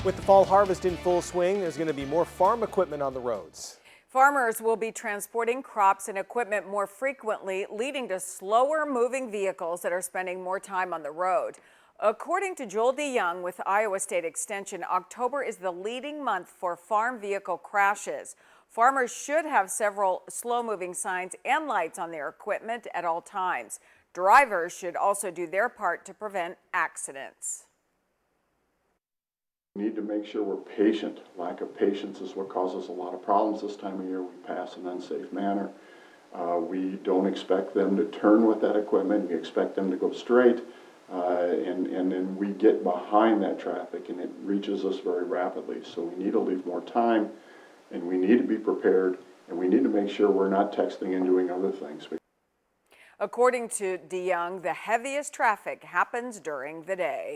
With the fall harvest in full swing, there's going to be more farm equipment on the roads. Farmers will be transporting crops and equipment more frequently, leading to slower moving vehicles that are spending more time on the road. According to Joel DeYoung with Iowa State Extension, October is the leading month for farm vehicle crashes. Farmers should have several slow-moving signs and lights on their equipment at all times. Drivers should also do their part to prevent accidents. We need to make sure we're patient. Lack of patience is what causes a lot of problems this time of year. We pass in an unsafe manner. We don't expect them to turn with that equipment. We expect them to go straight. And then we get behind that traffic and it reaches us very rapidly. So we need to leave more time and we need to be prepared and we need to make sure we're not texting and doing other things. According to DeYoung, the heaviest traffic happens during the day.